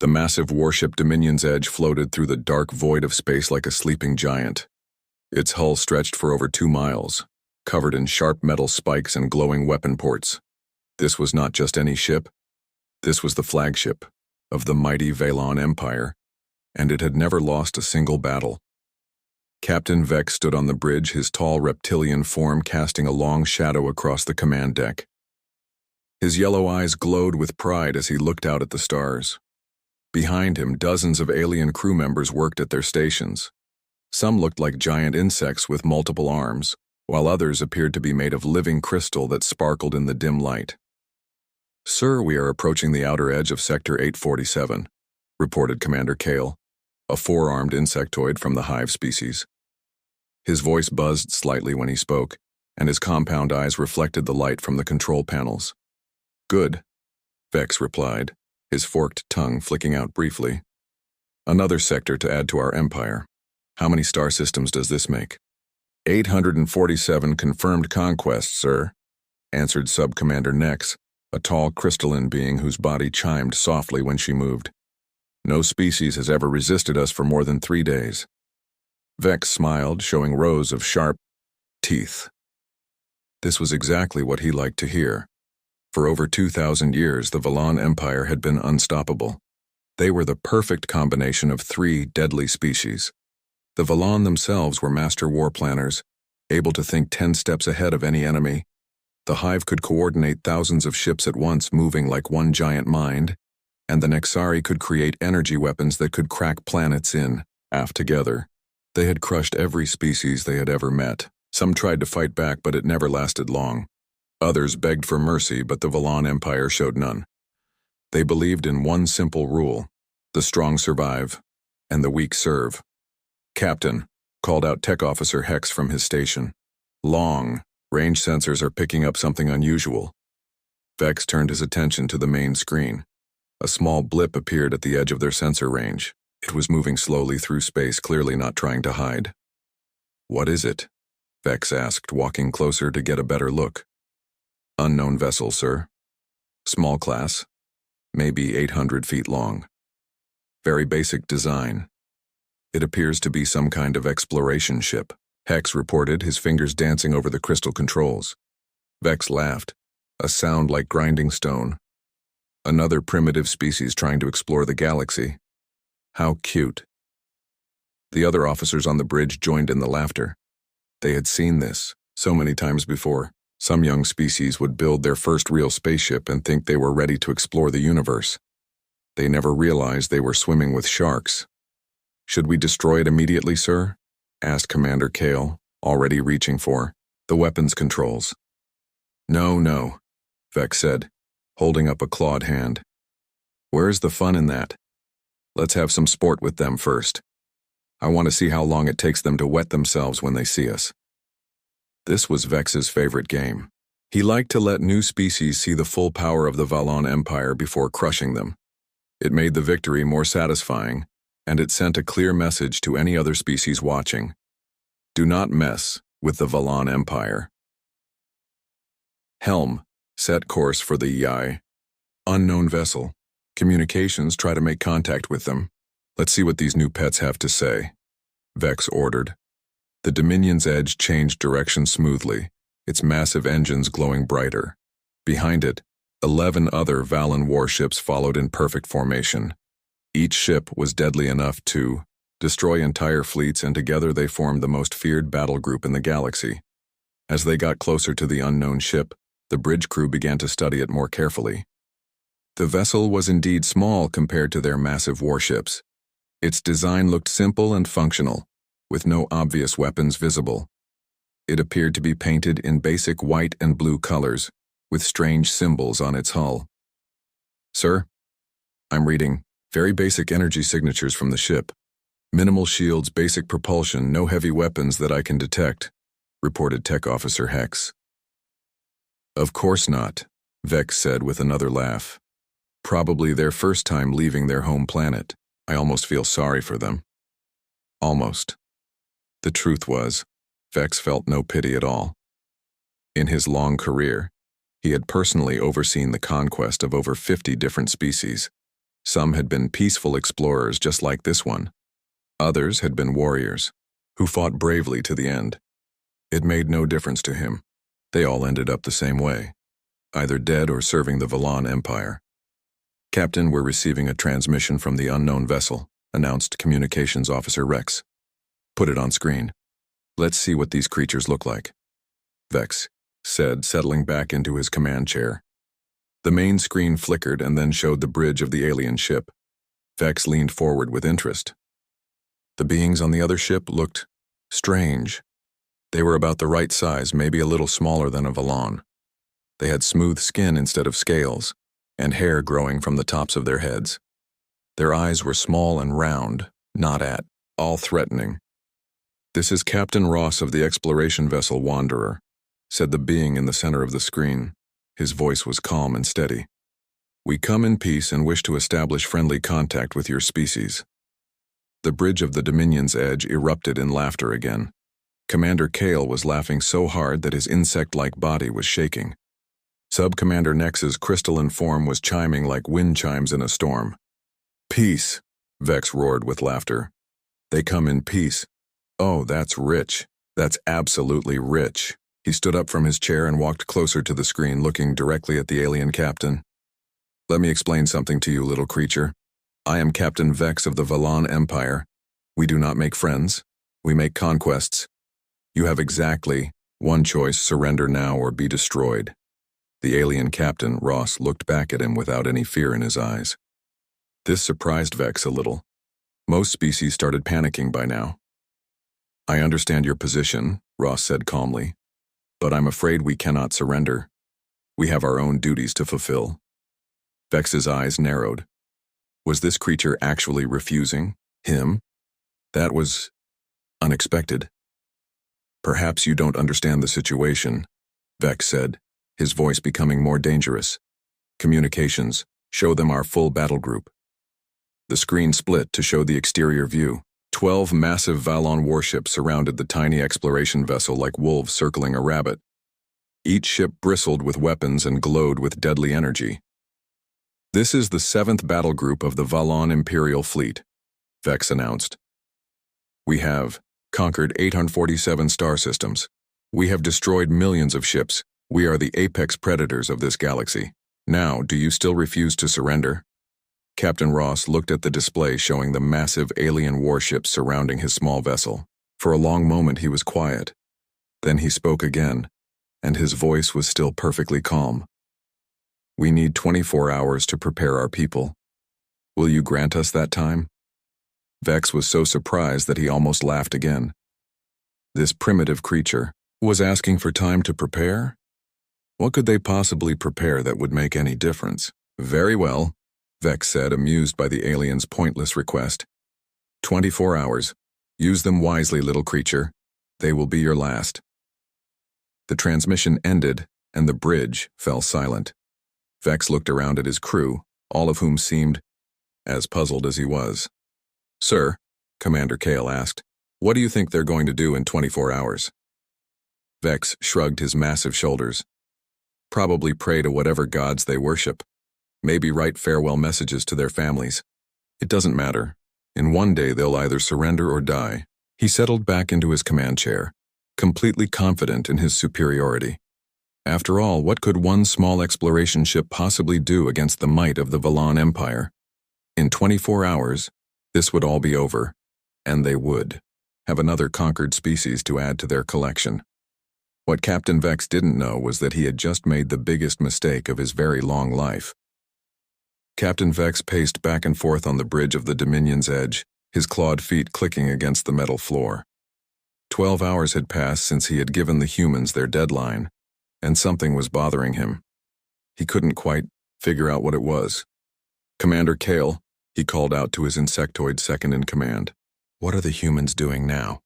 The massive warship Dominion's Edge floated through the dark void of space like a sleeping giant. Its hull stretched for over 2 miles, covered in sharp metal spikes and glowing weapon ports. This was not just any ship. This was the flagship of the mighty Valon Empire, and it had never lost a single battle. Captain Vex stood on the bridge, his tall reptilian form casting a long shadow across the command deck. His yellow eyes glowed with pride as he looked out at the stars. Behind him, dozens of alien crew members worked at their stations. Some looked like giant insects with multiple arms, while others appeared to be made of living crystal that sparkled in the dim light. "Sir, we are approaching the outer edge of Sector 847, reported Commander Kale, a 4-armed insectoid from the hive species. His voice buzzed slightly when he spoke, and his compound eyes reflected the light from the control panels. "Good," Vex replied, his forked tongue flicking out briefly. "Another sector to add to our empire. How many star systems does this make?" 847 confirmed conquests, sir," answered Sub-Commander Nex, a tall crystalline being whose body chimed softly when she moved. "No species has ever resisted us for more than 3 days." Vex smiled, showing rows of sharp teeth. This was exactly what he liked to hear. For over 2,000 years, the Valon Empire had been unstoppable. They were the perfect combination of 3 deadly species. The Valon themselves were master war planners, able to think 10 steps ahead of any enemy. The Hive could coordinate thousands of ships at once, moving like one giant mind, and the Nexari could create energy weapons that could crack planets in, half together. They had crushed every species they had ever met. Some tried to fight back, but it never lasted long. Others begged for mercy, but the Valon Empire showed none. They believed in one simple rule: the strong survive, and the weak serve. "Captain," called out Tech Officer Hex from his station. "Long range sensors are picking up something unusual." Vex turned his attention to the main screen. A small blip appeared at the edge of their sensor range. It was moving slowly through space, clearly not trying to hide. "What is it?" Vex asked, walking closer to get a better look. "Unknown vessel, sir. Small class. Maybe 800 feet long. Very basic design. It appears to be some kind of exploration ship," Hex reported, his fingers dancing over the crystal controls. Vex laughed, a sound like grinding stone. "Another primitive species trying to explore the galaxy. How cute." The other officers on the bridge joined in the laughter. They had seen this so many times before. Some young species would build their first real spaceship and think they were ready to explore the universe. They never realized they were swimming with sharks. "Should we destroy it immediately, sir?" asked Commander Kale, already reaching for the weapons controls. No, Vex said, holding up a clawed hand. "Where's the fun in that? Let's have some sport with them first. I want to see how long it takes them to wet themselves when they see us." This was Vex's favorite game. He liked to let new species see the full power of the Valon Empire before crushing them. It made the victory more satisfying, and it sent a clear message to any other species watching. Do not mess with the Valon Empire. Helm, set course for the Yi. Unknown vessel. Communications, try to make contact with them. Let's see what these new pets have to say, Vex ordered. The Dominion's Edge changed direction smoothly, its massive engines glowing brighter. Behind it, 11 other Valon warships followed in perfect formation. Each ship was deadly enough to destroy entire fleets, and together they formed the most feared battle group in the galaxy. As they got closer to the unknown ship, the bridge crew began to study it more carefully. The vessel was indeed small compared to their massive warships. Its design looked simple and functional, with no obvious weapons visible. It appeared to be painted in basic white and blue colors, with strange symbols on its hull. "Sir, I'm reading very basic energy signatures from the ship. Minimal shields, basic propulsion, no heavy weapons that I can detect," reported Tech Officer Hex. "Of course not," Vex said with another laugh. "Probably their first time leaving their home planet. I almost feel sorry for them." Almost. The truth was, Vex felt no pity at all. In his long career, he had personally overseen the conquest of over 50 different species. Some had been peaceful explorers just like this one. Others had been warriors, who fought bravely to the end. It made no difference to him. They all ended up the same way, either dead or serving the Valan Empire. "Captain, we're receiving a transmission from the unknown vessel," announced Communications Officer Rex. "Put it on screen. Let's see what these creatures look like," Vex said, settling back into his command chair. The main screen flickered and then showed the bridge of the alien ship. Vex leaned forward with interest. The beings on the other ship looked strange. They were about the right size, maybe a little smaller than a Valan. They had smooth skin instead of scales, and hair growing from the tops of their heads. Their eyes were small and round, not at all threatening. "This is Captain Ross of the exploration vessel Wanderer," said the being in the center of the screen. His voice was calm and steady. "We come in peace and wish to establish friendly contact with your species." The bridge of the Dominion's edge erupted in laughter again. Commander Kale was laughing so hard that his insect-like body was shaking. Sub-Commander Nex's crystalline form was chiming like wind chimes in a storm. "Peace," Vex roared with laughter. "They come in peace. Oh, that's rich. That's absolutely rich." He stood up from his chair and walked closer to the screen, looking directly at the alien captain. "Let me explain something to you, little creature. I am Captain Vex of the Valan Empire. We do not make friends. We make conquests. You have exactly one choice: surrender now or be destroyed." The alien captain, Ross, looked back at him without any fear in his eyes. This surprised Vex a little. Most species started panicking by now. "I understand your position," Ross said calmly, "but I'm afraid we cannot surrender. We have our own duties to fulfill." Vex's eyes narrowed. Was this creature actually refusing him? That was unexpected. "Perhaps you don't understand the situation," Vex said, his voice becoming more dangerous. "Communications, show them our full battle group." The screen split to show the exterior view. 12 massive Valan warships surrounded the tiny exploration vessel like wolves circling a rabbit. Each ship bristled with weapons and glowed with deadly energy. "This is the 7th battle group of the Valan Imperial Fleet," Vex announced. "We have conquered 847 star systems. We have destroyed millions of ships. We are the apex predators of this galaxy. Now, do you still refuse to surrender?" Captain Ross looked at the display showing the massive alien warships surrounding his small vessel. For a long moment he was quiet. Then he spoke again, and his voice was still perfectly calm. "We need 24 hours to prepare our people. Will you grant us that time?" Vex was so surprised that he almost laughed again. This primitive creature was asking for time to prepare? What could they possibly prepare that would make any difference? "Very well," Vex said, amused by the alien's pointless request. 24 hours. Use them wisely, little creature. They will be your last." The transmission ended, and the bridge fell silent. Vex looked around at his crew, all of whom seemed as puzzled as he was. "Sir," Commander Kale asked, "what do you think they're going to do in 24 hours? Vex shrugged his massive shoulders. "Probably pray to whatever gods they worship. Maybe write farewell messages to their families. It doesn't matter. In one day they'll either surrender or die." He settled back into his command chair, completely confident in his superiority. After all, what could one small exploration ship possibly do against the might of the Valan Empire? In 24 hours, this would all be over, and they would have another conquered species to add to their collection. What Captain Vex didn't know was that he had just made the biggest mistake of his very long life. Captain Vex paced back and forth on the bridge of the Dominion's edge, his clawed feet clicking against the metal floor. 12 hours had passed since he had given the humans their deadline, and something was bothering him. He couldn't quite figure out what it was. "Commander Kale," he called out to his insectoid second-in-command. "What are the humans doing now?"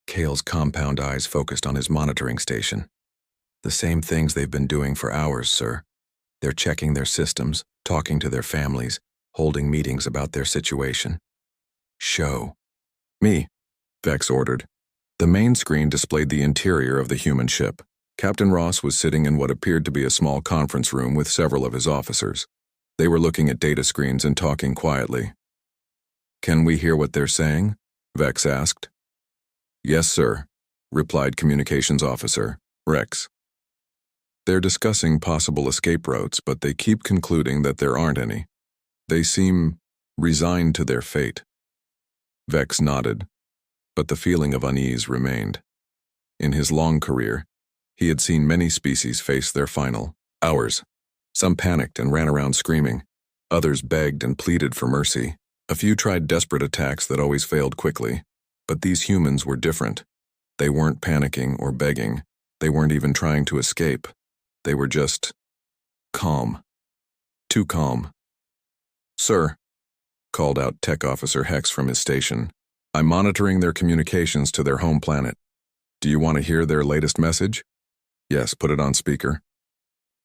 Kale's compound eyes focused on his monitoring station. "The same things they've been doing for hours, sir. They're checking their systems, talking to their families, holding meetings about their situation." "Show." "Me," Vex ordered. The main screen displayed the interior of the human ship. Captain Ross was sitting in what appeared to be a small conference room with several of his officers. They were looking at data screens and talking quietly. "Can we hear what they're saying?" Vex asked. "Yes, sir," replied Communications Officer Rex. "They're discussing possible escape routes, but they keep concluding that there aren't any. They seem resigned to their fate." Vex nodded, but the feeling of unease remained. In his long career, he had seen many species face their final hours. Some panicked and ran around screaming. Others begged and pleaded for mercy. A few tried desperate attacks that always failed quickly. But these humans were different. They weren't panicking or begging. They weren't even trying to escape. They were just calm. Too calm. "Sir," called out Tech Officer Hex from his station, "I'm monitoring their communications to their home planet. Do you want to hear their latest message?" "Yes, put it on speaker."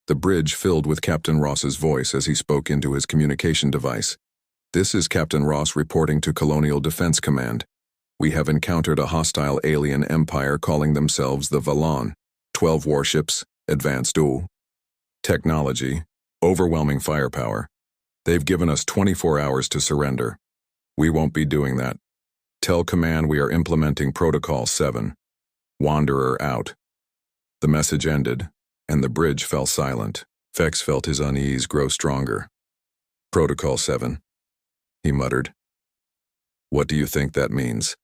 The bridge filled with Captain Ross's voice as he spoke into his communication device. "This is Captain Ross reporting to Colonial Defense Command. We have encountered a hostile alien empire calling themselves the Valon. 12 warships, advanced technology, overwhelming firepower. They've given us 24 hours to surrender. We won't be doing that. Tell Command we are implementing Protocol 7. Wanderer out." The message ended, and the bridge fell silent. Vex felt his unease grow stronger. "Protocol 7, he muttered. "What do you think that means?"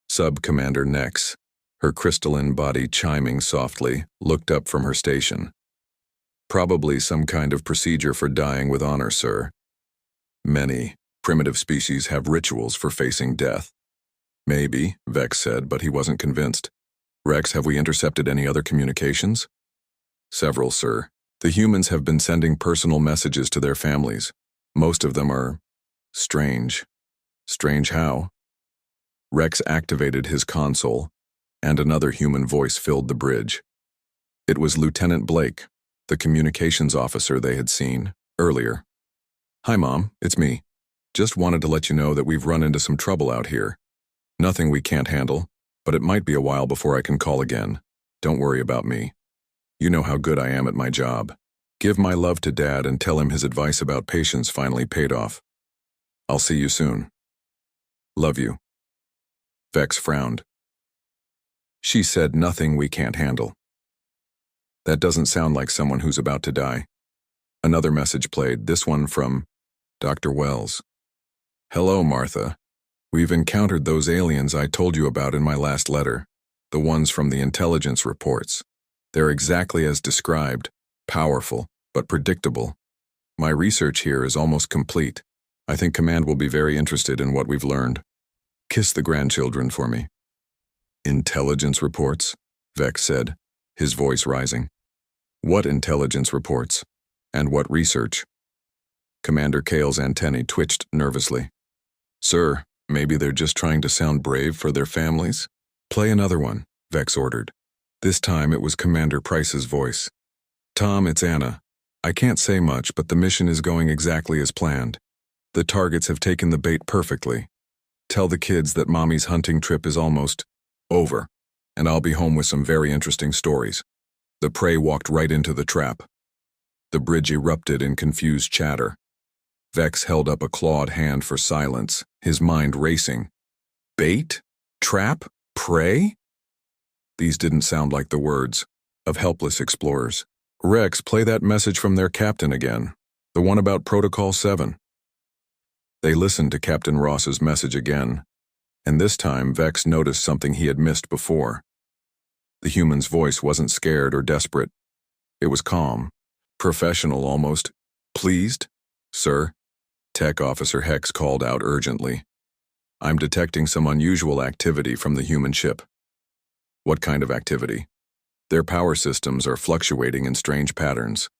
Sub-Commander Nex, her crystalline body chiming softly, looked up from her station. "Probably some kind of procedure for dying with honor, sir. Many primitive species have rituals for facing death." "Maybe," Vex said, but he wasn't convinced. "Rex, have we intercepted any other communications?" "Several, sir. The humans have been sending personal messages to their families. Most of them are strange." "Strange how?" Rex activated his console, and another human voice filled the bridge. It was Lieutenant Blake, the communications officer they had seen earlier. "Hi, Mom, it's me. Just wanted to let you know that we've run into some trouble out here. Nothing we can't handle, but it might be a while before I can call again. Don't worry about me. You know how good I am at my job. Give my love to Dad and tell him his advice about patience finally paid off. I'll see you soon. Love you." Vex frowned. She said nothing we can't handle. That doesn't sound like someone who's about to die. Another message played, this one from Dr. Wells. "Hello, Martha. We've encountered those aliens I told you about in my last letter, the ones from the intelligence reports. They're exactly as described, powerful, but predictable. My research here is almost complete. I think Command will be very interested in what we've learned. Kiss the grandchildren for me." "Intelligence reports?" Vex said, his voice rising. "What intelligence reports? And what research?" Commander Kale's antennae twitched nervously. "Sir, maybe they're just trying to sound brave for their families?" "Play another one," Vex ordered. This time it was Commander Price's voice. "Tom, it's Anna. I can't say much, but the mission is going exactly as planned. The targets have taken the bait perfectly. Tell the kids that Mommy's hunting trip is almost over, and I'll be home with some very interesting stories." The prey walked right into the trap. The bridge erupted in confused chatter. Vex held up a clawed hand for silence, his mind racing. Bait? Trap? Prey? These didn't sound like the words of helpless explorers. "Rex, play that message from their captain again, the one about Protocol 7. They listened to Captain Ross's message again, and this time Vex noticed something he had missed before. The human's voice wasn't scared or desperate. It was calm, professional almost. "Pleased, sir?" Tech Officer Hex called out urgently. "I'm detecting some unusual activity from the human ship." "What kind of activity?" "Their power systems are fluctuating in strange patterns,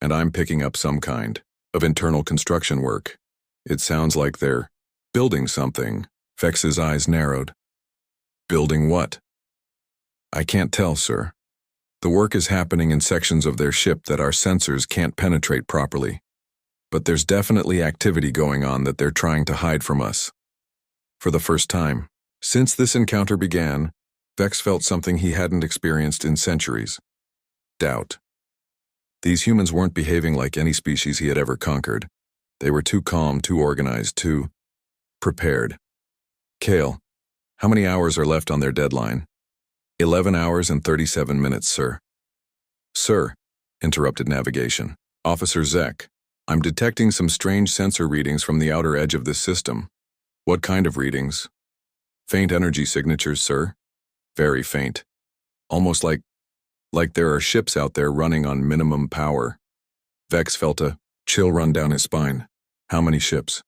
and I'm picking up some kind of internal construction work. It sounds like they're building something." Vex's eyes narrowed. "Building what?" "I can't tell, sir. The work is happening in sections of their ship that our sensors can't penetrate properly. But there's definitely activity going on that they're trying to hide from us." For the first time, since this encounter began, Vex felt something he hadn't experienced in centuries. Doubt. These humans weren't behaving like any species he had ever conquered. They were too calm, too organized, too prepared. Kale, how many hours are left on their deadline? 11 hours and 37 minutes, sir. Sir, interrupted navigation. Officer Zek, I'm detecting some strange sensor readings from the outer edge of this system. What kind of readings? Faint energy signatures, sir. Very faint. Almost like there are ships out there running on minimum power. Vex felt a chill run down his spine. How many ships?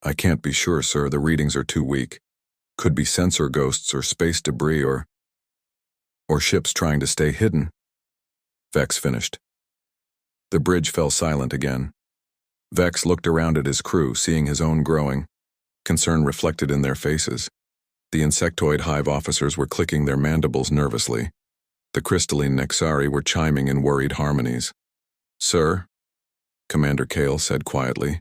I can't be sure, sir. The readings are too weak. Could be sensor ghosts or space debris or ships trying to stay hidden. Vex finished. The bridge fell silent again. Vex looked around at his crew, seeing his own growing concern reflected in their faces. The insectoid hive officers were clicking their mandibles nervously. The crystalline Nexari were chiming in worried harmonies. Sir, Commander Kale said quietly,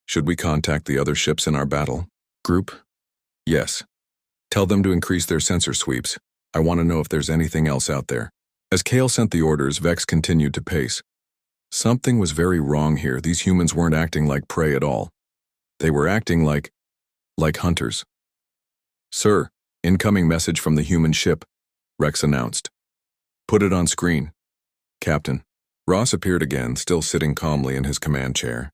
should we contact the other ships in our battle group? Yes. Tell them to increase their sensor sweeps. I want to know if there's anything else out there. As Kale sent the orders, Vex continued to pace. Something was very wrong here. These humans weren't acting like prey at all. They were acting like hunters. Sir, incoming message from the human ship, Rex announced. Put it on screen. Captain. Ross appeared again, still sitting calmly in his command chair.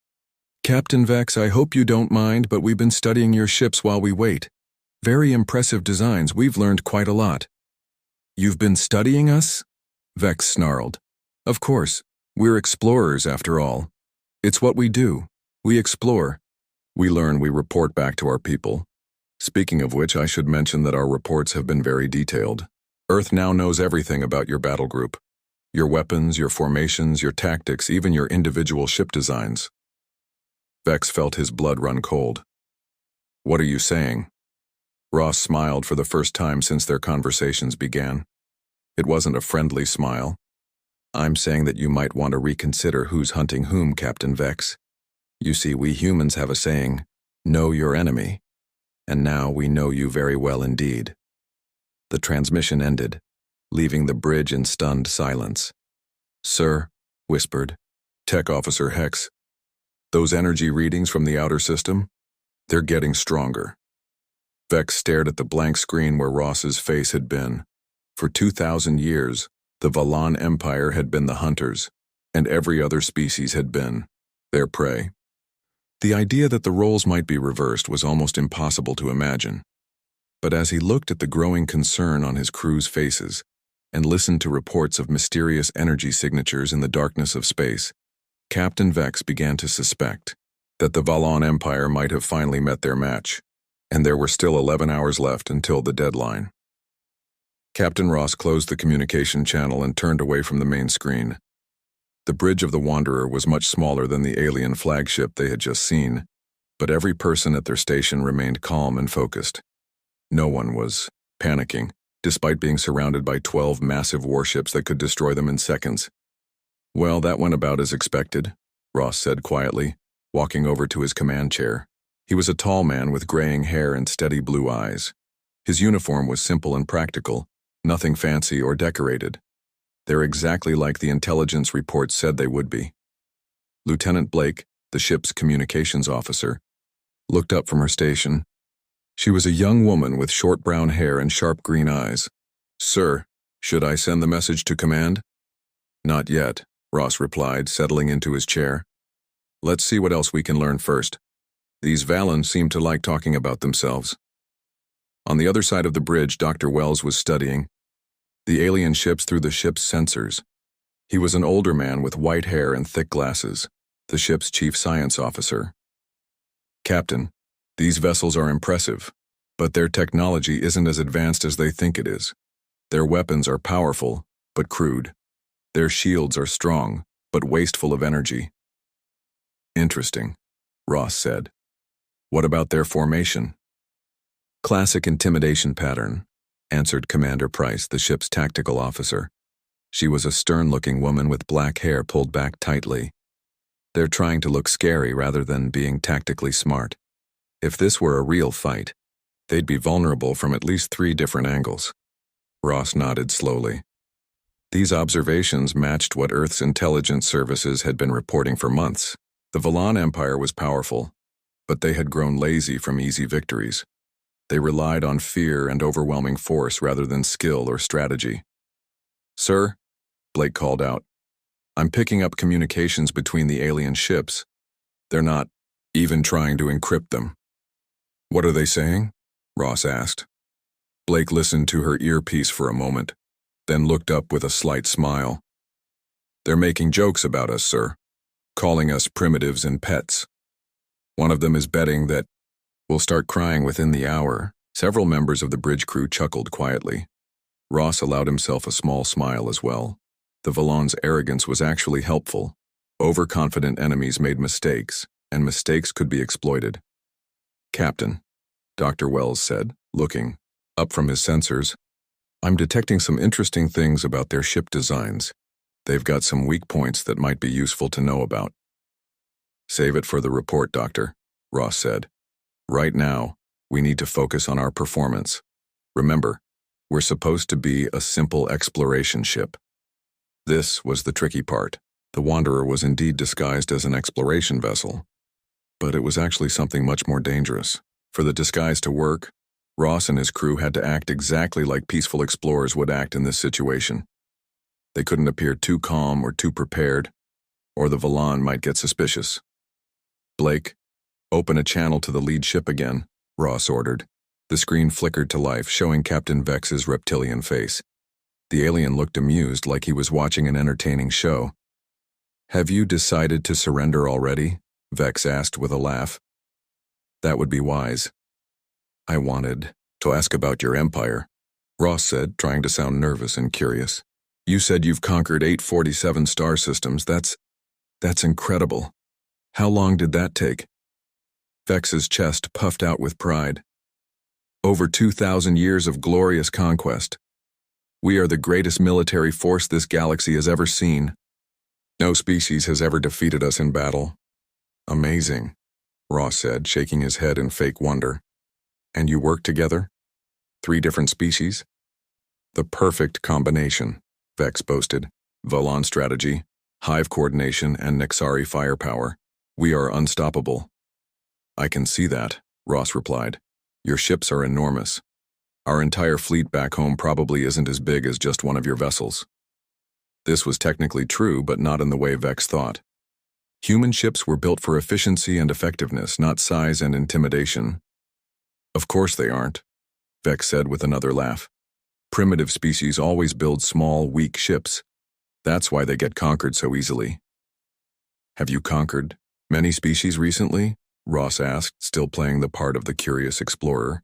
Captain Vex, I hope you don't mind, but we've been studying your ships while we wait. Very impressive designs. We've learned quite a lot. You've been studying us? Vex snarled. Of course. We're explorers, after all. It's what we do. We explore. We learn, we report back to our people. Speaking of which, I should mention that our reports have been very detailed. Earth now knows everything about your battle group. Your weapons, your formations, your tactics, even your individual ship designs. Vex felt his blood run cold. What are you saying? Ross smiled for the first time since their conversations began. It wasn't a friendly smile. I'm saying that you might want to reconsider who's hunting whom, Captain Vex. You see, we humans have a saying, know your enemy. And now we know you very well indeed. The transmission ended, leaving the bridge in stunned silence. Sir, whispered Tech Officer Hex, those energy readings from the outer system, they're getting stronger. Vex stared at the blank screen where Ross's face had been. For 2,000 years, the Valan Empire had been the hunters, and every other species had been their prey. The idea that the roles might be reversed was almost impossible to imagine. But as he looked at the growing concern on his crew's faces and listened to reports of mysterious energy signatures in the darkness of space, Captain Vex began to suspect that the Valan Empire might have finally met their match, and there were still 11 hours left until the deadline. Captain Ross closed the communication channel and turned away from the main screen. The bridge of the Wanderer was much smaller than the alien flagship they had just seen, but every person at their station remained calm and focused. No one was panicking, despite being surrounded by 12 massive warships that could destroy them in seconds. Well, that went about as expected, Ross said quietly, walking over to his command chair. He was a tall man with graying hair and steady blue eyes. His uniform was simple and practical, nothing fancy or decorated. They're exactly like the intelligence reports said they would be. Lieutenant Blake, the ship's communications officer, looked up from her station. She was a young woman with short brown hair and sharp green eyes. Sir, should I send the message to command? Not yet, Ross replied, settling into his chair. Let's see what else we can learn first. These Valans seem to like talking about themselves. On the other side of the bridge, Dr. Wells was studying the alien ships through the ship's sensors. He was an older man with white hair and thick glasses, the ship's chief science officer. Captain, these vessels are impressive, but their technology isn't as advanced as they think it is. Their weapons are powerful, but crude. Their shields are strong, but wasteful of energy. Interesting, Ross said. What about their formation? Classic intimidation pattern, answered Commander Price, the ship's tactical officer. She was a stern-looking woman with black hair pulled back tightly. They're trying to look scary rather than being tactically smart. If this were a real fight, they'd be vulnerable from at least 3 different angles. Ross nodded slowly. These observations matched what Earth's intelligence services had been reporting for months. The Valan Empire was powerful, but they had grown lazy from easy victories. They relied on fear and overwhelming force rather than skill or strategy. "Sir," Blake called out, "I'm picking up communications between the alien ships. They're not even trying to encrypt them." "What are they saying?" Ross asked. Blake listened to her earpiece for a moment, then looked up with a slight smile. "They're making jokes about us, sir, calling us primitives and pets. One of them is betting that we'll start crying within the hour." Several members of the bridge crew chuckled quietly. Ross allowed himself a small smile as well. The Valan's arrogance was actually helpful. Overconfident enemies made mistakes, and mistakes could be exploited. "Captain," Dr. Wells said, looking up from his sensors, "I'm detecting some interesting things about their ship designs. They've got some weak points that might be useful to know about." "Save it for the report, Doctor," Ross said. "Right now, we need to focus on our performance. Remember, we're supposed to be a simple exploration ship." This was the tricky part. The Wanderer was indeed disguised as an exploration vessel, but it was actually something much more dangerous. For the disguise to work, Ross and his crew had to act exactly like peaceful explorers would act in this situation. They couldn't appear too calm or too prepared, or the Valan might get suspicious. "Blake, open a channel to the lead ship again," Ross ordered. The screen flickered to life, showing Captain Vex's reptilian face. The alien looked amused, like he was watching an entertaining show. "Have you decided to surrender already?" Vex asked with a laugh. "That would be wise." "I wanted to ask about your empire," Ross said, trying to sound nervous and curious. "You said you've conquered 847 star systems. That's incredible. How long did that take?" Vex's chest puffed out with pride. "Over 2,000 years of glorious conquest. We are the greatest military force this galaxy has ever seen. No species has ever defeated us in battle." "Amazing," Ross said, shaking his head in fake wonder. "And you work together? 3 different species?" "The perfect combination," Vex boasted. "Valan strategy, hive coordination, and Nexari firepower. We are unstoppable." "I can see that," Ross replied. "Your ships are enormous. Our entire fleet back home probably isn't as big as just one of your vessels." This was technically true, but not in the way Vex thought. Human ships were built for efficiency and effectiveness, not size and intimidation. "Of course they aren't," Vex said with another laugh. "Primitive species always build small, weak ships. That's why they get conquered so easily." "Have you conquered many species recently?" Ross asked, still playing the part of the curious explorer.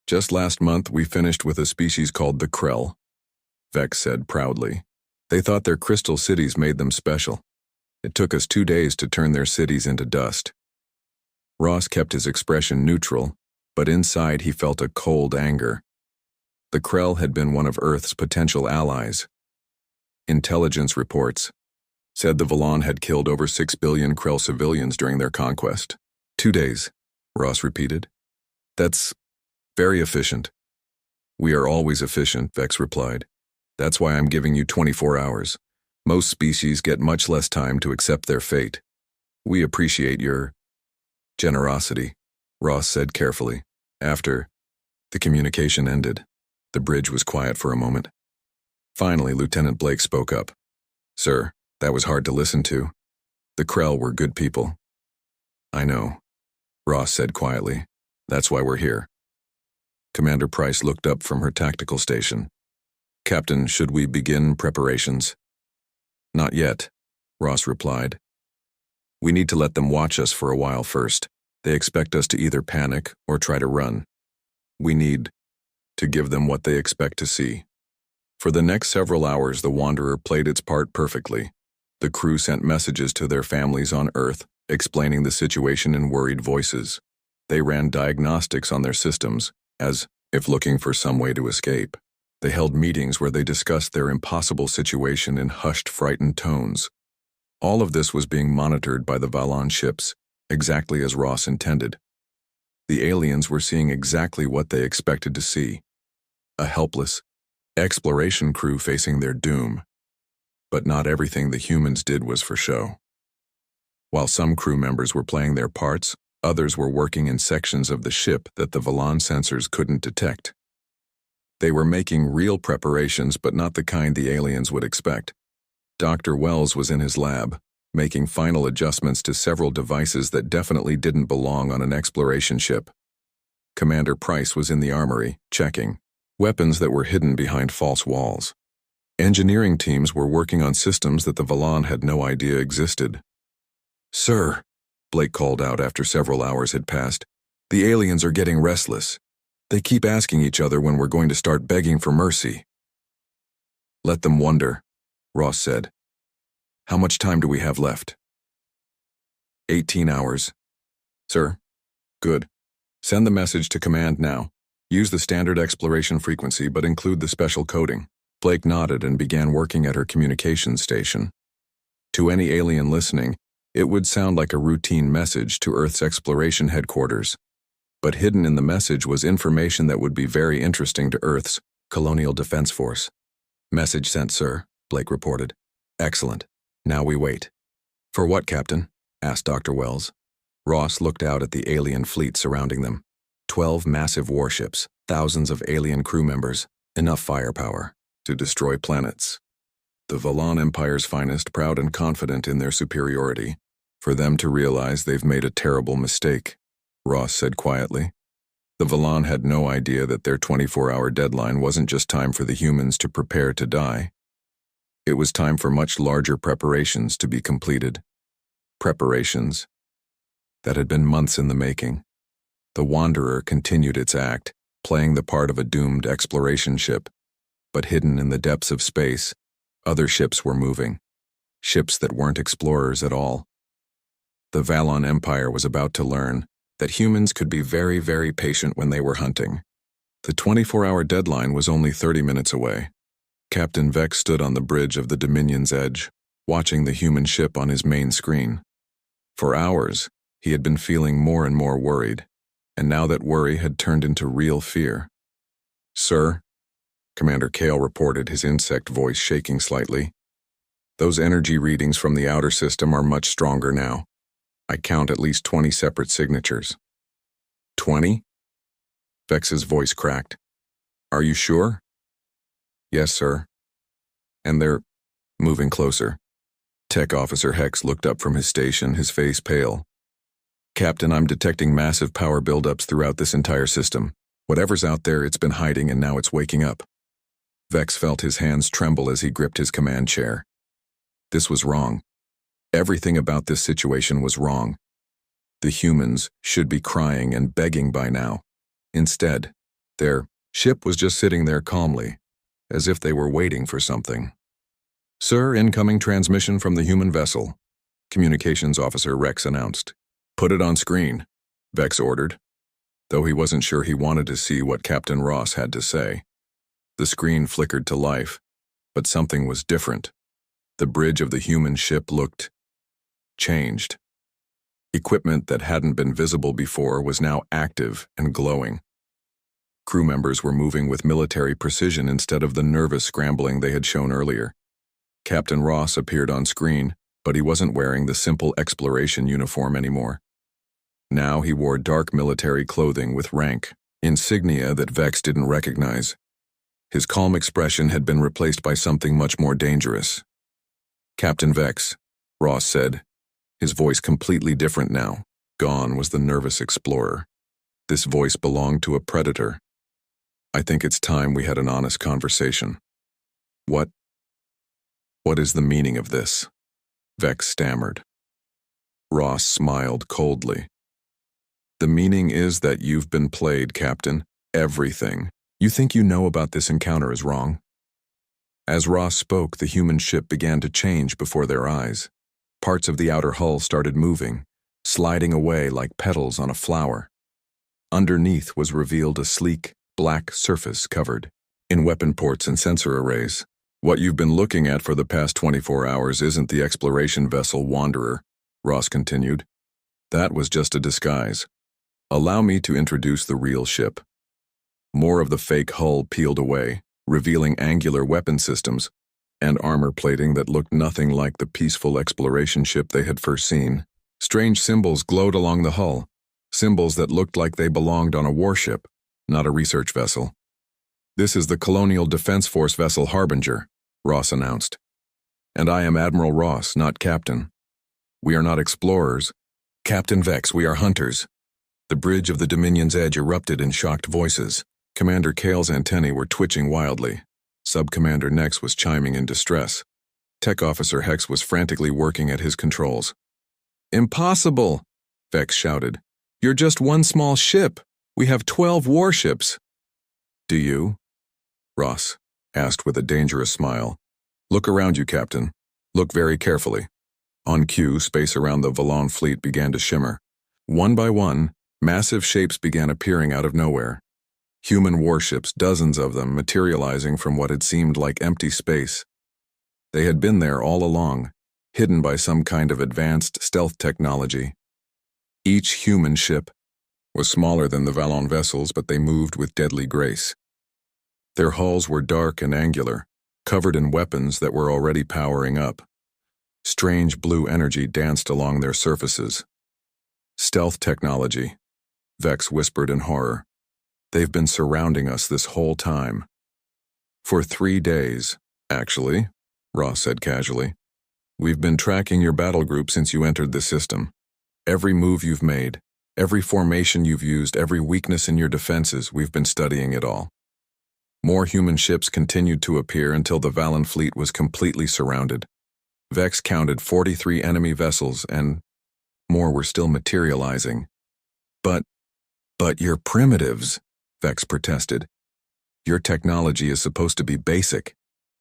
"Just last month we finished with a species called the Krell," Vex said proudly. "They thought their crystal cities made them special. It took us 2 days to turn their cities into dust." Ross kept his expression neutral, but inside he felt a cold anger. The Krell had been one of Earth's potential allies. Intelligence reports said the Valan had killed over 6 billion Krell civilians during their conquest. 2 days, Ross repeated. "That's very efficient." "We are always efficient," Vex replied. "That's why I'm giving you 24 hours. Most species get much less time to accept their fate. We appreciate your generosity," Ross said carefully. After the communication ended, the bridge was quiet for a moment. Finally, Lieutenant Blake spoke up. "Sir, that was hard to listen to. The Krell were good people." "I know," Ross said quietly. "That's why we're here." Commander Price looked up from her tactical station. "Captain, should we begin preparations?" "Not yet," Ross replied. "We need to let them watch us for a while first. They expect us to either panic or try to run. We need to give them what they expect to see." For the next several hours, the Wanderer played its part perfectly. The crew sent messages to their families on Earth, explaining the situation in worried voices. They ran diagnostics on their systems, as if looking for some way to escape. They held meetings where they discussed their impossible situation in hushed, frightened tones. All of this was being monitored by the Valan ships, exactly as Ross intended. The aliens were seeing exactly what they expected to see: a helpless exploration crew facing their doom. But not everything the humans did was for show. While some crew members were playing their parts, others were working in sections of the ship that the Valon sensors couldn't detect. They were making real preparations, but not the kind the aliens would expect. Dr. Wells was in his lab, making final adjustments to several devices that definitely didn't belong on an exploration ship. Commander Price was in the armory, checking weapons that were hidden behind false walls. Engineering teams were working on systems that the Valon had no idea existed. "Sir," Blake called out after several hours had passed, "the aliens are getting restless. They keep asking each other when we're going to start begging for mercy." "Let them wonder," Ross said. "How much time do we have left?" 18 hours. "Sir." "Good. Send the message to command now. Use the standard exploration frequency, but include the special coding." Blake nodded and began working at her communications station. To any alien listening, it would sound like a routine message to Earth's exploration headquarters. But hidden in the message was information that would be very interesting to Earth's Colonial Defense Force. "Message sent, sir," Blake reported. "Excellent. Now we wait." "For what, Captain?" asked Dr. Wells. Ross looked out at the alien fleet surrounding them. 12 massive warships, thousands of alien crew members, enough firepower to destroy planets. The Valon Empire's finest, proud and confident in their superiority. For them to realize they've made a terrible mistake, Ross said quietly. The Valon had no idea that their 24-hour deadline wasn't just time for the humans to prepare to die. It was time for much larger preparations to be completed. Preparations that had been months in the making. The Wanderer continued its act, playing the part of a doomed exploration ship. But hidden in the depths of space, other ships were moving. Ships that weren't explorers at all. The Valon Empire was about to learn that humans could be very, very patient when they were hunting. The 24-hour deadline was only 30 minutes away. Captain Vex stood on the bridge of the Dominion's edge, watching the human ship on his main screen. For hours, he had been feeling more and more worried, and now that worry had turned into real fear. "Sir," Commander Kale reported, his insect voice shaking slightly. "Those energy readings from the outer system are much stronger now. I count at least 20 separate signatures." 20? Vex's voice cracked. "Are you sure?" "Yes, sir." "And they're moving closer." Tech Officer Hex looked up from his station, his face pale. "Captain, I'm detecting massive power buildups throughout this entire system. Whatever's out there, it's been hiding and now it's waking up." Vex felt his hands tremble as he gripped his command chair. This was wrong. Everything about this situation was wrong. The humans should be crying and begging by now. Instead, their ship was just sitting there calmly, as if they were waiting for something. "Sir, incoming transmission from the human vessel," Communications Officer Rex announced. "Put it on screen," Vex ordered, though he wasn't sure he wanted to see what Captain Ross had to say. The screen flickered to life, but something was different. The bridge of the human ship looked changed. Equipment that hadn't been visible before was now active and glowing. Crew members were moving with military precision instead of the nervous scrambling they had shown earlier. Captain Ross appeared on screen, but he wasn't wearing the simple exploration uniform anymore. Now he wore dark military clothing with rank, insignia that Vex didn't recognize. His calm expression had been replaced by something much more dangerous. "Captain Vex," Ross said, his voice completely different now. Gone was the nervous explorer. This voice belonged to a predator. "I think it's time we had an honest conversation." What is the meaning of this?" Vex stammered. Ross smiled coldly. "The meaning is that you've been played, Captain. Everything you think you know about this encounter is wrong." As Ross spoke, the human ship began to change before their eyes. Parts of the outer hull started moving, sliding away like petals on a flower. Underneath was revealed a sleek, black surface covered in weapon ports and sensor arrays. "What you've been looking at for the past 24 hours isn't the exploration vessel Wanderer," Ross continued. "That was just a disguise. Allow me to introduce the real ship." More of the fake hull peeled away, revealing angular weapon systems and armor plating that looked nothing like the peaceful exploration ship they had first seen. Strange symbols glowed along the hull, symbols that looked like they belonged on a warship, not a research vessel. "This is the Colonial Defense Force vessel Harbinger," Ross announced. "And I am Admiral Ross, not Captain. We are not explorers. Captain Vex, we are hunters." The bridge of the Dominion's edge erupted in shocked voices. Commander Kale's antennae were twitching wildly. Sub-Commander Nex was chiming in distress. Tech Officer Hex was frantically working at his controls. "Impossible!" Vex shouted. "You're just one small ship. We have 12 warships." "Do you?" Ross asked with a dangerous smile. "Look around you, Captain. Look very carefully." On cue, space around the Valon fleet began to shimmer. One by one, massive shapes began appearing out of nowhere. Human warships, dozens of them, materializing from what had seemed like empty space. They had been there all along, hidden by some kind of advanced stealth technology. Each human ship was smaller than the Valon vessels, but they moved with deadly grace. Their hulls were dark and angular, covered in weapons that were already powering up. Strange blue energy danced along their surfaces. "Stealth technology," Vex whispered in horror. "They've been surrounding us this whole time." "For 3 days, actually," Ross said casually. "We've been tracking your battle group since you entered the system. Every move you've made, every formation you've used, every weakness in your defenses, we've been studying it all." More human ships continued to appear until the Valon fleet was completely surrounded. Vex counted 43 enemy vessels, and more were still materializing. But you're primitives," Vex protested. "Your technology is supposed to be basic."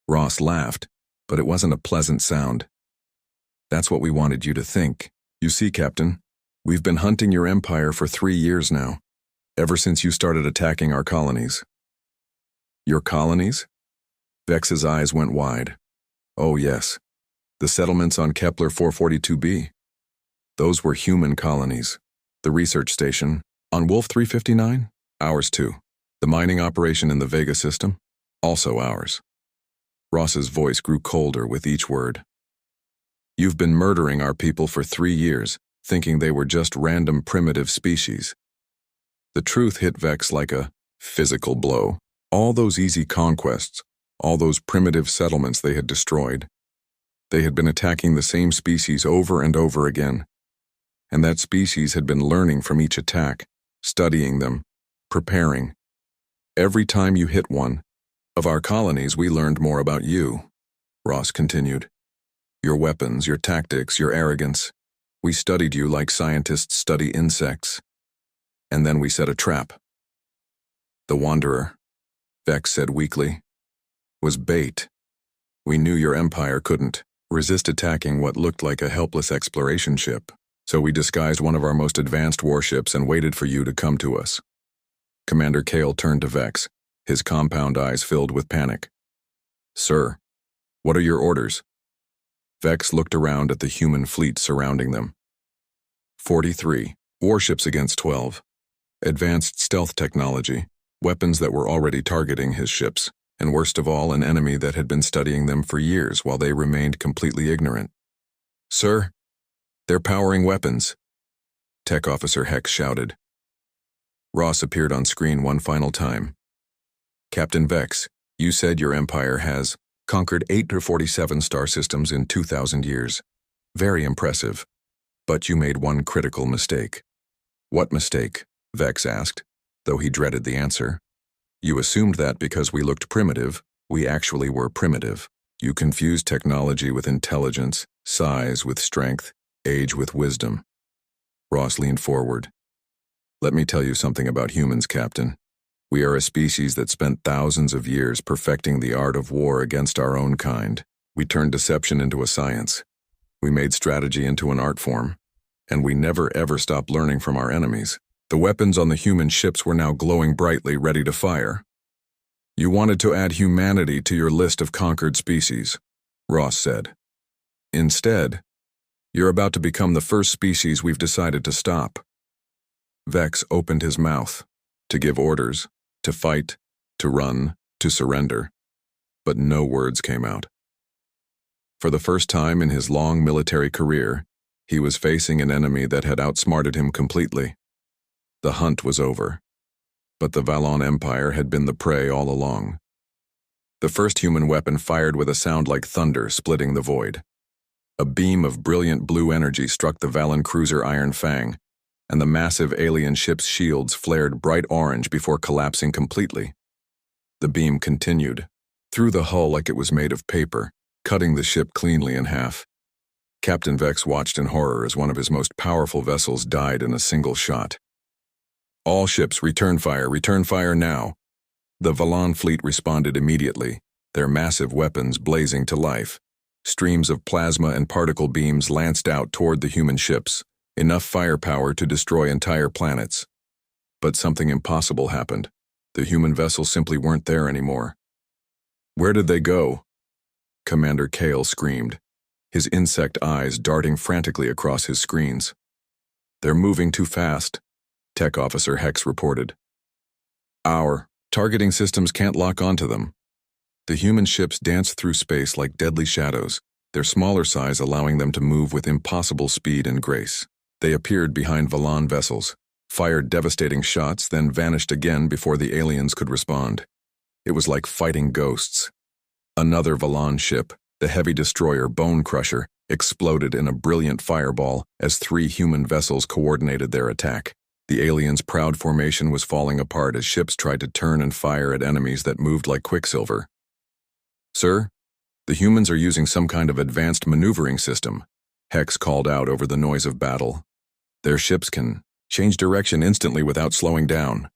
Ross laughed, but it wasn't a pleasant sound. "That's what we wanted you to think. You see, Captain, we've been hunting your empire for 3 years now, ever since you started attacking our colonies." "Your colonies?" Vex's eyes went wide. "Oh yes, the settlements on Kepler 442b. Those were human colonies. The research station, on Wolf 359, ours too. The mining operation in the Vega system, also ours." Ross's voice grew colder with each word. "You've been murdering our people for 3 years, thinking they were just random primitive species." The truth hit Vex like a physical blow. All those easy conquests, all those primitive settlements they had destroyed, they had been attacking the same species over and over again. And that species had been learning from each attack, studying them, preparing. "Every time you hit one of our colonies, we learned more about you," Ross continued. "Your weapons, your tactics, your arrogance. We studied you like scientists study insects. And then we set a trap." "The Wanderer," Vex said weakly, "was bait. We knew your empire couldn't resist attacking what looked like a helpless exploration ship, so we disguised one of our most advanced warships and waited for you to come to us." Commander Kale turned to Vex, his compound eyes filled with panic. "Sir, what are your orders?" Vex looked around at the human fleet surrounding them. 43 warships against 12. Advanced stealth technology, weapons that were already targeting his ships, and worst of all, an enemy that had been studying them for years while they remained completely ignorant. "Sir, they're powering weapons," Tech Officer Hex shouted. Ross appeared on screen one final time. "Captain Vex, you said your empire has conquered 8 or 47 star systems in 2,000 years. Very impressive. But you made one critical mistake." "What mistake?" Vex asked, though he dreaded the answer. "You assumed that because we looked primitive, we actually were primitive. You confused technology with intelligence, size with strength, age with wisdom." Ross leaned forward. "Let me tell you something about humans, Captain. We are a species that spent thousands of years perfecting the art of war against our own kind. We turned deception into a science. We made strategy into an art form. And we never ever stopped learning from our enemies. The weapons on the human ships were now glowing brightly, ready to fire. You wanted to add humanity to your list of conquered species," Ross said. "Instead, you're about to become the first species we've decided to stop." Vex opened his mouth to give orders, to fight, to run, to surrender, but no words came out. For the first time in his long military career, He was facing an enemy that had outsmarted him completely. The hunt was over. But the Valon Empire had been the prey all along. The first human weapon fired with a sound like thunder, splitting the void. A beam of brilliant blue energy struck the Valon cruiser Iron Fang, and the massive alien ship's shields flared bright orange before collapsing completely. The beam continued, through the hull like it was made of paper, cutting the ship cleanly in half. Captain Vex watched in horror as one of his most powerful vessels died in a single shot. All ships, return fire now. The Valon fleet responded immediately, their massive weapons blazing to life. Streams of plasma and particle beams lanced out toward the human ships, enough firepower to destroy entire planets. But something impossible happened. The human vessels simply weren't there anymore. Where did they go? Commander Kale screamed, his insect eyes darting frantically across his screens. They're moving too fast, Tech Officer Hex reported. Our targeting systems can't lock onto them. The human ships danced through space like deadly shadows, their smaller size allowing them to move with impossible speed and grace. They appeared behind Valon vessels, fired devastating shots, then vanished again before the aliens could respond. It was like fighting ghosts. Another Valon ship, the heavy destroyer Bone Crusher, exploded in a brilliant fireball as 3 human vessels coordinated their attack. The aliens' proud formation was falling apart as ships tried to turn and fire at enemies that moved like quicksilver. Sir, the humans are using some kind of advanced maneuvering system, Hex called out over the noise of battle. Their ships can change direction instantly without slowing down.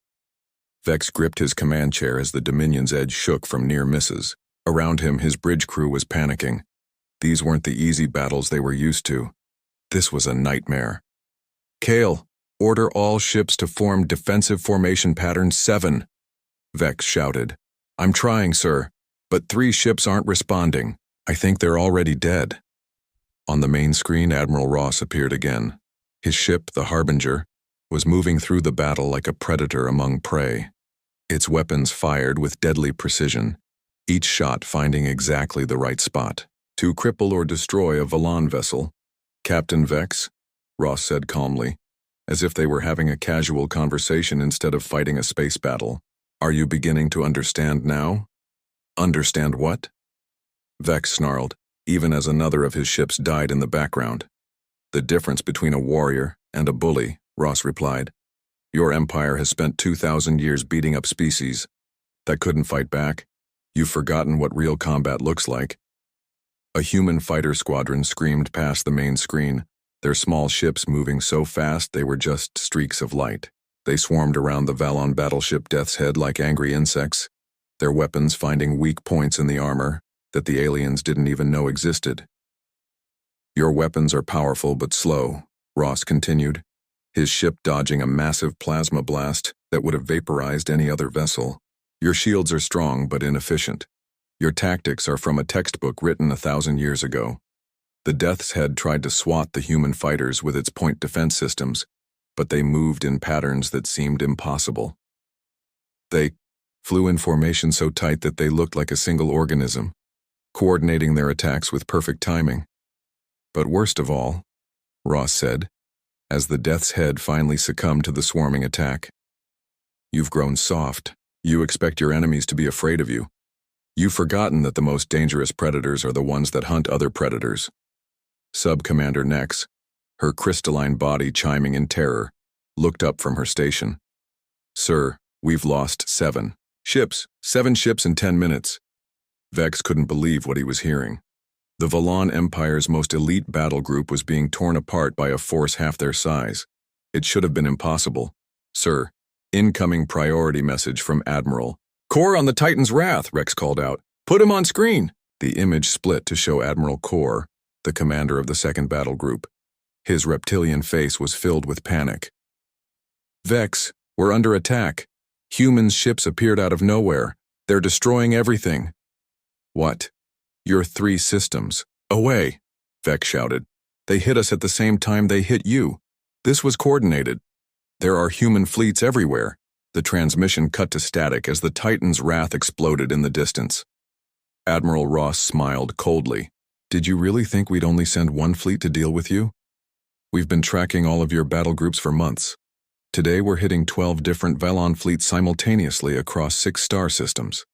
Vex gripped his command chair as the Dominion's edge shook from near misses. Around him, his bridge crew was panicking. These weren't the easy battles they were used to. This was a nightmare. Kale, order all ships to form defensive formation pattern 7, Vex shouted. I'm trying, sir, but 3 ships aren't responding. I think they're already dead. On the main screen, Admiral Ross appeared again. His ship, the Harbinger, was moving through the battle like a predator among prey. Its weapons fired with deadly precision, each shot finding exactly the right spot. To cripple or destroy a Valon vessel, Captain Vex, Ross said calmly, as if they were having a casual conversation instead of fighting a space battle. Are you beginning to understand now? Understand what? Vex snarled, even as another of his ships died in the background. The difference between a warrior and a bully, Ross replied. Your empire has spent 2,000 years beating up species that couldn't fight back. You've forgotten what real combat looks like. A human fighter squadron screamed past the main screen, their small ships moving so fast they were just streaks of light. They swarmed around the Valon battleship Death's Head like angry insects, their weapons finding weak points in the armor that the aliens didn't even know existed. Your weapons are powerful but slow, Ross continued, his ship dodging a massive plasma blast that would have vaporized any other vessel. Your shields are strong but inefficient. Your tactics are from a textbook written 1,000 years ago. The Death's Head tried to swat the human fighters with its point defense systems, but they moved in patterns that seemed impossible. They flew in formation so tight that they looked like a single organism, coordinating their attacks with perfect timing. But worst of all, Ross said, as the Death's Head finally succumbed to the swarming attack, you've grown soft. You expect your enemies to be afraid of you. You've forgotten that the most dangerous predators are the ones that hunt other predators. Sub-Commander Nex, her crystalline body chiming in terror, looked up from her station. Sir, we've lost 7 ships. 7 ships in 10 minutes. Vex couldn't believe what he was hearing. The Valon Empire's most elite battle group was being torn apart by a force half their size. It should have been impossible. Sir, incoming priority message from Admiral. Kor on the Titan's Wrath, Rex called out. Put him on screen. The image split to show Admiral Kor, the commander of the 2nd Battle Group. His reptilian face was filled with panic. Vex, we're under attack. Humans' ships appeared out of nowhere. They're destroying everything. What? Your 3 systems. Away, Vex shouted. They hit us at the same time they hit you. This was coordinated. There are human fleets everywhere. The transmission cut to static as the Titan's Wrath exploded in the distance. Admiral Ross smiled coldly. Did you really think we'd only send 1 fleet to deal with you? We've been tracking all of your battle groups for months. Today we're hitting 12 different Valon fleets simultaneously across 6 star systems.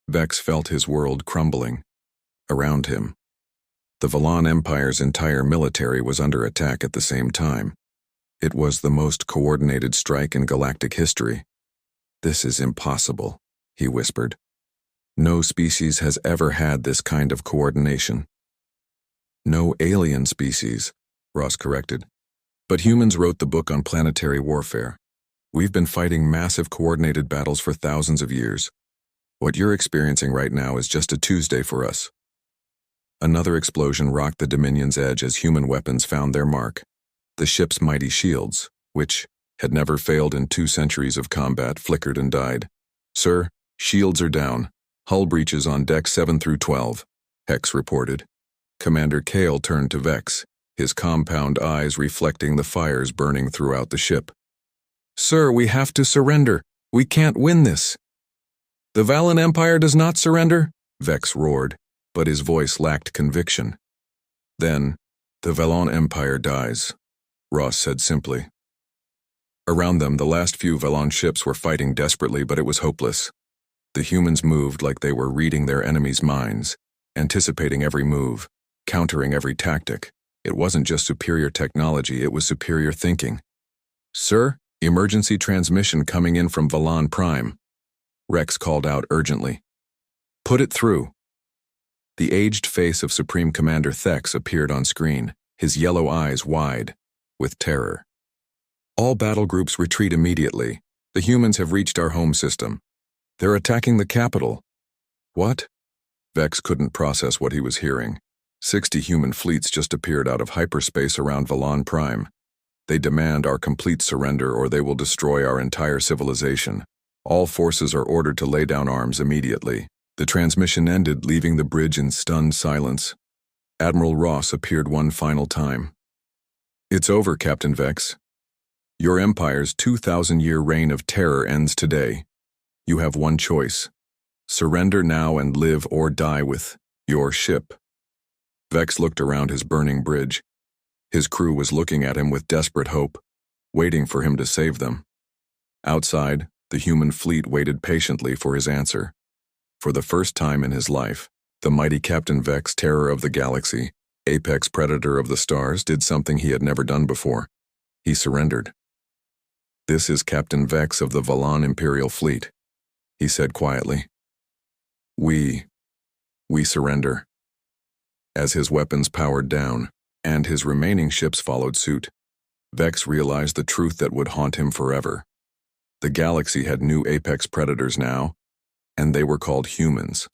Vex felt his world crumbling. Around him, the Valon Empire's entire military was under attack at the same time. It was the most coordinated strike in galactic history. "This is impossible," he whispered. "No species has ever had this kind of coordination." "No alien species," Ross corrected. "But humans wrote the book on planetary warfare. We've been fighting massive coordinated battles for thousands of years. What you're experiencing right now is just a Tuesday for us." Another explosion rocked the Dominion's edge as human weapons found their mark. The ship's mighty shields, which had never failed in 2 centuries of combat, flickered and died. "Sir, shields are down. Hull breaches on deck 7 through 12, Hex reported. Commander Kale turned to Vex, his compound eyes reflecting the fires burning throughout the ship. "Sir, we have to surrender. We can't win this." "The Valon Empire does not surrender," Vex roared, but his voice lacked conviction. "Then, the Valon Empire dies," Ross said simply. Around them, the last few Valon ships were fighting desperately, but it was hopeless. The humans moved like they were reading their enemies' minds, anticipating every move, countering every tactic. It wasn't just superior technology, it was superior thinking. "Sir, emergency transmission coming in from Valon Prime," Rex called out urgently. "Put it through." The aged face of Supreme Commander Thex appeared on screen, his yellow eyes wide with terror. "All battle groups retreat immediately. The humans have reached our home system. They're attacking the capital." "What?" Vex couldn't process what he was hearing. 60 human fleets just appeared out of hyperspace around Valon Prime. "They demand our complete surrender or they will destroy our entire civilization. All forces are ordered to lay down arms immediately." The transmission ended, leaving the bridge in stunned silence. Admiral Ross appeared one final time. "It's over, Captain Vex. Your Empire's 2,000-year reign of terror ends today. You have one choice. Surrender now and live or die with your ship." Vex looked around his burning bridge. His crew was looking at him with desperate hope, waiting for him to save them. Outside, the human fleet waited patiently for his answer. For the first time in his life, the mighty Captain Vex, terror of the galaxy, apex predator of the stars, did something he had never done before. He surrendered. "This is Captain Vex of the Valon Imperial Fleet," he said quietly. We surrender." As his weapons powered down, and his remaining ships followed suit, Vex realized the truth that would haunt him forever. The galaxy had new apex predators now, and they were called humans.